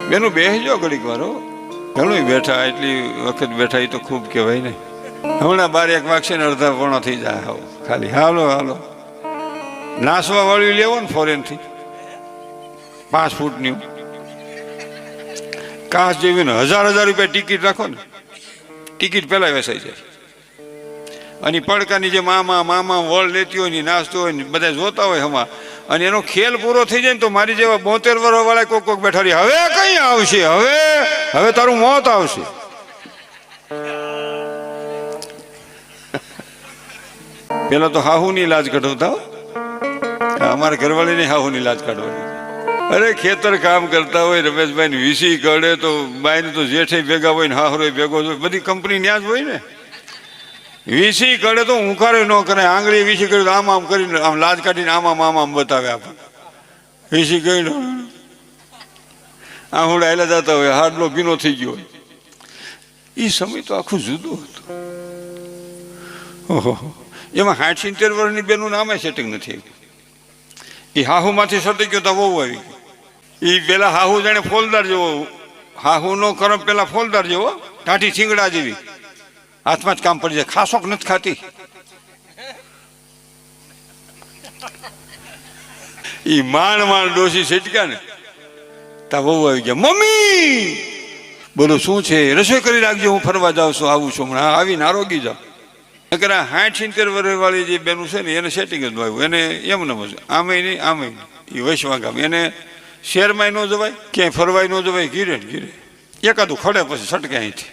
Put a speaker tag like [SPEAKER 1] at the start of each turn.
[SPEAKER 1] બેનું બેસજો ઘડીક વાર હો. ઘણું બેઠા, એટલી વખત બેઠા એ તો ખૂબ કહેવાય ને. હમણાં 12 1 વાગશે ને અડધા પોણા થઈ જાય. હાવ ખાલી હાલો હાલો. નાસવા વાળી લેવો ને ફોરેનથી 5 ફૂટની કાચ જેવી ને 1000 રૂપિયા ટિકિટ રાખો ને, ટિકિટ પહેલા વેચાઈ જાય. અને પડકાની જે મામા મામા વળ લેતી હોય ને નાસ્તો હોય ને બધા જોતા હોય હમણાં, અને એનો ખેલ પૂરો થઈ જાય ને તો મારી જેવા 72 વર્ષ વાળા કોક બેઠા રહી, હવે કઈ આવશે, હવે તારું મોત આવશે. પેલા તો હાહુની લાજ કઢાવતા, અમારા ઘરવાળીની હાહુની લાજ કાઢવાની. અરે ખેતર કામ કરતા હોય રમેશભાઈ ને વીસી કરે તો બાઈને તો જેઠે ભેગા હોય ને હાહરો ભેગો હોય, બધી કંપની ન્યા જ હોય ને. વીસી કરે તો ઉખારે ન કરે, આંગળી વીસી કરે તો આમ કરીને આમ લાજ કાઢીને આમ બતાવે આપણને. વીસી કરીને આહુડા હેલા જતા હોય, હાડલો ભીનો થઈ ગયો હોય. એ સમય તો આખું જુદું હતું. ઓહો, એમાં 60-70 વર્ષની બેનું નામે સેટિંગ નથી. એ હાહુમાંથી સટી ગયો તો બહુ આવી ગયો. એ પેલા હાહુ જાણે ફોલદાર જેવો, હાહુનો કરમ પેલા ફોલદાર જેવો, ટાઢી છીંગડા જેવી, હાથમાં જ કામ પડી જાય. ખાસોક નથી ખાતી. એ માંડ ડોસી સેટક્યા ને તા બહુ આવી ગયા. મમ્મી બોલો શું છે? રસોઈ કરી રાખજો, હું ફરવા જાઉં છું, આવું છું હમણાં, આવીને આરોગી જાઉં. નકર 60-70 વર્ષ વાળી જે બેનું છે ને એને સેટિંગ જ આવ્યું. એને એમ ન મજા, આમે નહીં આમે નહીં. એ વૈશ્વા ગામ, એને શહેરમાં ન જવાય, ક્યાંય ફરવાય ન જવાય, ઘીરે એકાદું ખડે પછી સટકે અહીંથી.